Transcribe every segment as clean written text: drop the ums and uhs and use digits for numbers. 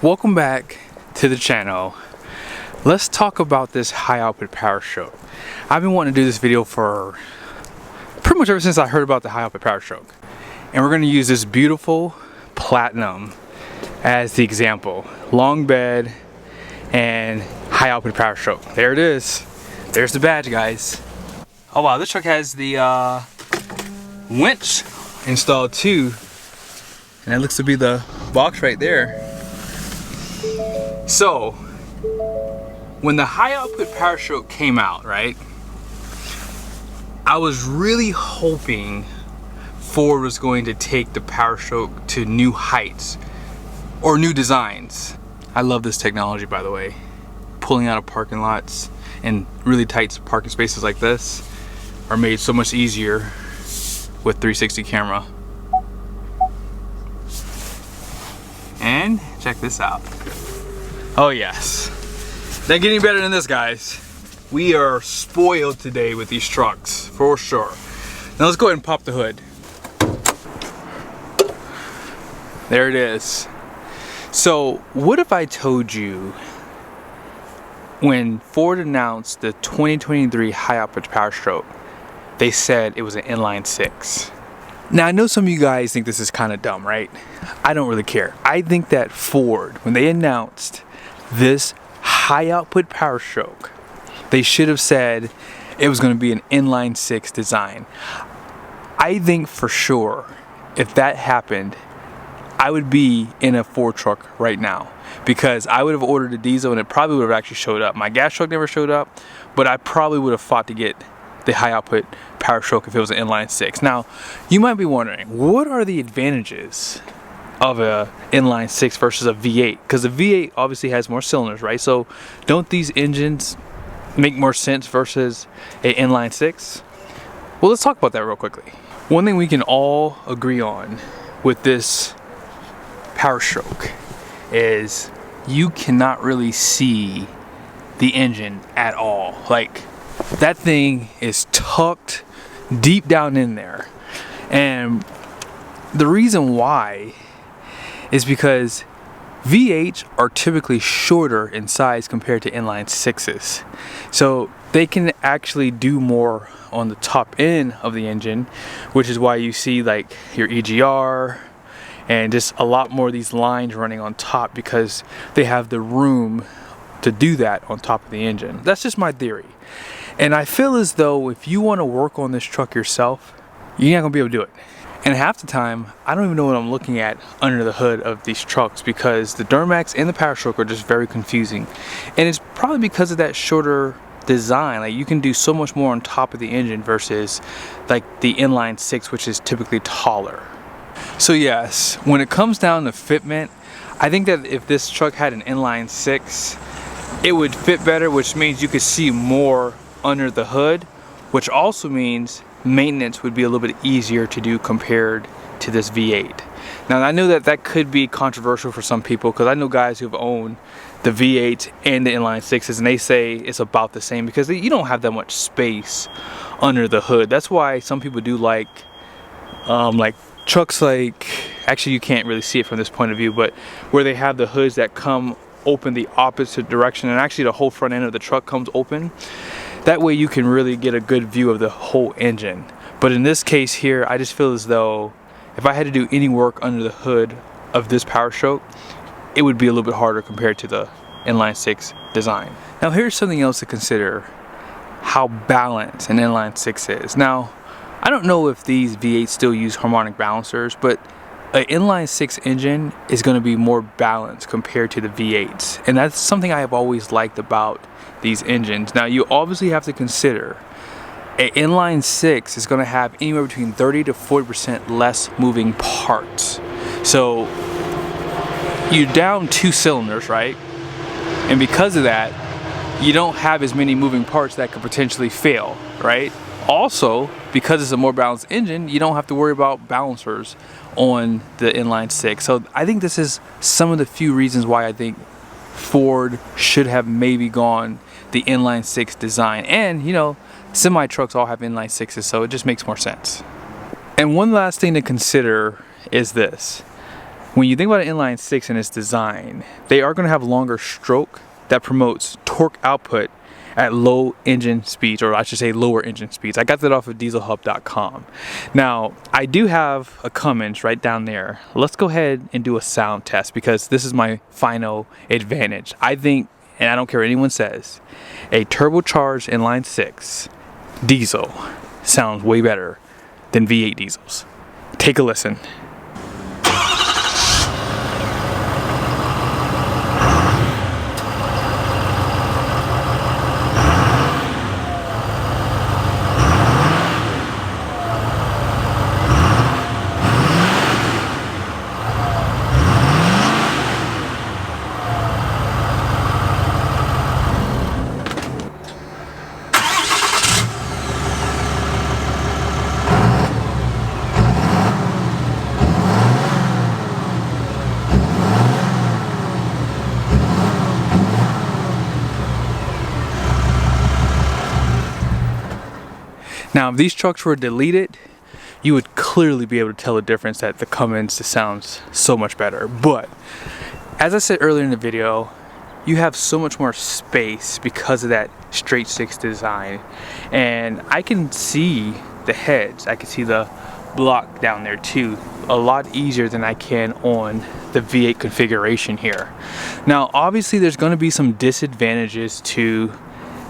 Welcome back to the channel. Let's talk about this high output power stroke. I've been wanting to do this video for pretty much ever since I heard about the high output power stroke. And we're going to use this beautiful platinum as the example. Long bed and high output power stroke. There it is. There's the badge, guys. Oh wow, this truck has the winch installed too. And that looks to be the box right there. So, when the high output power stroke came out, right? I was really hoping Ford was going to take the power stroke to new heights or new designs. I love this technology, by the way. Pulling out of parking lots and really tight parking spaces like this are made so much easier with 360 camera. And check this out. Oh yes, doesn't get any better than this, guys. We are spoiled today with these trucks, for sure. Now let's go ahead and pop the hood. There it is. So what if I told you when Ford announced the 2023 high output power stroke, they said it was an inline 6. Now I know some of you guys think this is kind of dumb, right? I don't really care. I think that Ford, when they announced this high output power stroke, they should have said it was going to be an inline 6 design. I think for sure if that happened, I would be in a Ford truck right now, because I would have ordered a diesel and it probably would have actually showed up. My gas truck never showed up, but I probably would have fought to get the high output power stroke if it was an inline 6. Now you might be wondering, what are the advantages of a inline 6 versus a V8? Because the V8 obviously has more cylinders, right? So don't these engines make more sense versus an inline 6? Well, let's talk about that real quickly. One thing we can all agree on with this power stroke is you cannot really see the engine at all. Like, that thing is tucked deep down in there. And the reason why is because V8s are typically shorter in size compared to inline 6s. So they can actually do more on the top end of the engine, which is why you see like your EGR and just a lot more of these lines running on top, because they have the room to do that on top of the engine. That's just my theory. And I feel as though if you want to work on this truck yourself, you're not going to be able to do it. And half the time, I don't even know what I'm looking at under the hood of these trucks, because the Duramax and the power stroke are just very confusing. And it's probably because of that shorter design. Like, you can do so much more on top of the engine versus like the inline 6, which is typically taller. So yes, when it comes down to fitment, I think that if this truck had an inline 6, it would fit better, which means you could see more under the hood, which also means maintenance would be a little bit easier to do compared to this V8. Now I know that that could be controversial for some people, because I know guys who've owned the V8 and the inline 6s and they say it's about the same, because you don't have that much space under the hood. That's why some people do like trucks like, actually you can't really see it from this point of view, but where they have the hoods that come open the opposite direction, and actually the whole front end of the truck comes open. That way you can really get a good view of the whole engine. But in this case here, I just feel as though if I had to do any work under the hood of this power stroke, it would be a little bit harder compared to the inline 6 design. Now here's something else to consider: how balanced an inline 6 is. Now I don't know if these V8s still use harmonic balancers, but an inline 6 engine is going to be more balanced compared to the V8s, and that's something I have always liked about these engines. Now you obviously have to consider an inline 6 is going to have anywhere between 30 to 40% less moving parts. So you're down 2 cylinders, right? And because of that, you don't have as many moving parts that could potentially fail, right? Also, because it's a more balanced engine, you don't have to worry about balancers on the inline 6. So I think this is some of the few reasons why I think Ford should have maybe gone the inline 6 design. And you know, semi trucks all have inline 6s, so it just makes more sense. And one last thing to consider is this: When you think about an inline six and its design, they are going to have longer stroke that promotes torque output at low engine speeds, or I should say lower engine speeds. I got that off of dieselhub.com. Now, I do have a Cummins right down there. Let's go ahead and do a sound test, because this is my final advantage. I think, and I don't care what anyone says, a turbocharged inline six diesel sounds way better than V8 diesels. Take a listen. Now, if these trucks were deleted, you would clearly be able to tell the difference that the Cummins sounds so much better. But as I said earlier in the video, you have so much more space because of that straight six design. And I can see the heads, I can see the block down there too, a lot easier than I can on the V8 configuration here. Now, obviously there's going to be some disadvantages to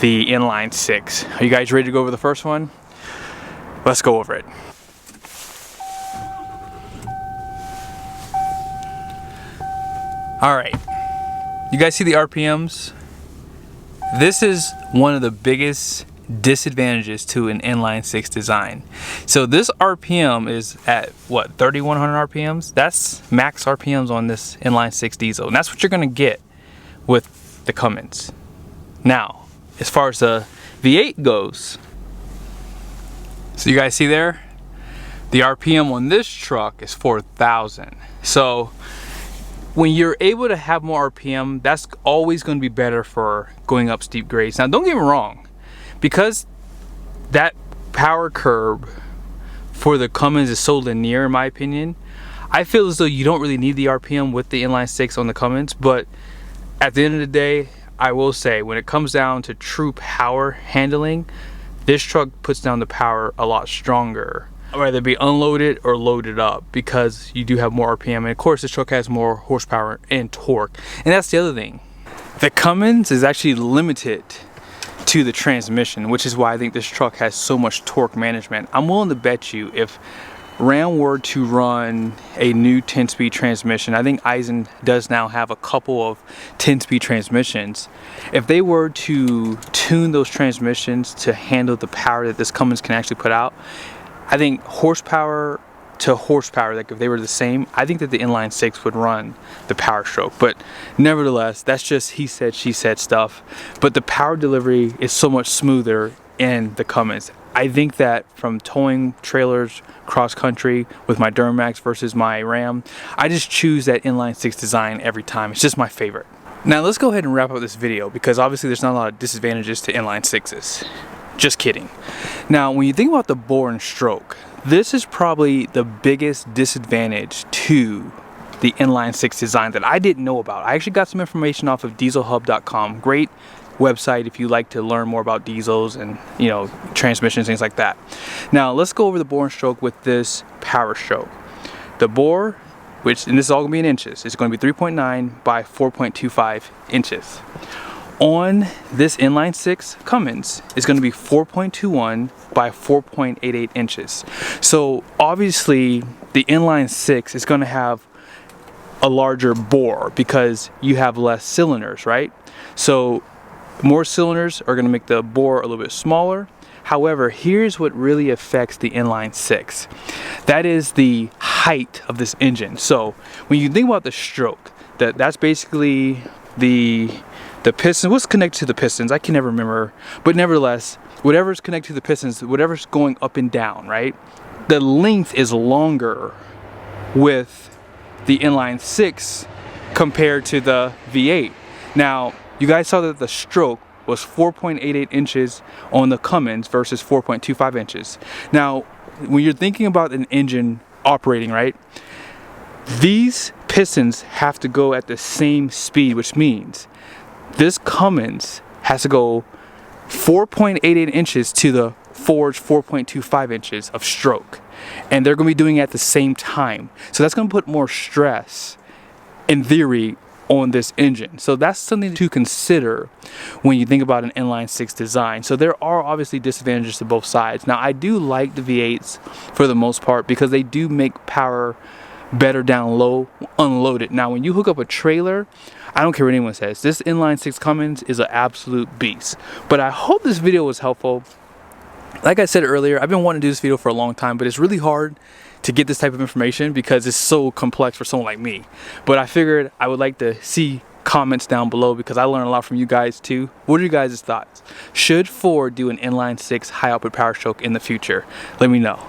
the inline six. Are you guys ready to go over the first one? Let's go over it. All right, you guys see the RPMs? This is one of the biggest disadvantages to an inline six design. So this RPM is at what, 3,100 RPMs? That's max RPMs on this inline six diesel, and that's what you're gonna get with the Cummins. Now, as far as the V8 goes, so you guys see there, the RPM on this truck is 4,000. So when you're able to have more RPM, that's always going to be better for going up steep grades. Now, don't get me wrong, because that power curve for the Cummins is so linear, in my opinion, I feel as though you don't really need the RPM with the inline six on the Cummins. But at the end of the day, I will say, when it comes down to true power handling, this truck puts down the power a lot stronger, whether it be unloaded or loaded up, because you do have more RPM. And of course, this truck has more horsepower and torque. And that's the other thing. The Cummins is actually limited to the transmission, which is why I think this truck has so much torque management. I'm willing to bet you if Ram were to run a new 10-speed transmission, I think Eisen does now have a couple of 10-speed transmissions. If they were to tune those transmissions to handle the power that this Cummins can actually put out, I think horsepower to horsepower, like if they were the same, I think that the inline six would run the power stroke. But nevertheless, that's just he said, she said stuff. But the power delivery is so much smoother in the Cummins. I think that from towing trailers cross country with my Duramax versus my Ram, I just choose that inline six design every time. It's just my favorite. Now let's go ahead and wrap up this video, because obviously there's not a lot of disadvantages to inline sixes. Just kidding. Now, when you think about the bore and stroke, this is probably the biggest disadvantage to the inline six design that I didn't know about. I actually got some information off of dieselhub.com. Great website if you like to learn more about diesels and, you know, transmissions, things like that. Now let's go over the bore and stroke with this power stroke. The bore, which, and this is all gonna be in inches, is going to be 3.9 by 4.25 inches. On this inline six Cummins is going to be 4.21 by 4.88 inches. So obviously the inline six is going to have a larger bore because you have less cylinders, right? So more cylinders are going to make the bore a little bit smaller. However, here's what really affects the inline six. That is the height of this engine. So when you think about the stroke, that's basically the piston. What's connected to the pistons? I can never remember. But nevertheless, whatever's connected to the pistons, whatever's going up and down, right? The length is longer with the inline six compared to the V8. Now, you guys saw that the stroke was 4.88 inches on the Cummins versus 4.25 inches. Now, when you're thinking about an engine operating, right, These pistons have to go at the same speed, which means this Cummins has to go 4.88 inches to the forged 4.25 inches of stroke, and they're going to be doing it at the same time. So that's going to put more stress, in theory, on this engine. So that's something to consider when you think about an inline 6 design. So there are obviously disadvantages to both sides. Now I do like the V8s for the most part because they do make power better down low unloaded. Now when you hook up a trailer, I don't care what anyone says, this inline 6 Cummins is an absolute beast. But I hope this video was helpful. Like I said earlier, I've been wanting to do this video for a long time, but it's really hard to get this type of information because it's so complex for someone like me. But I figured I would like to see comments down below because I learned a lot from you guys too. What are you guys' thoughts? Should Ford do an inline 6 high output power stroke in the future? Let me know.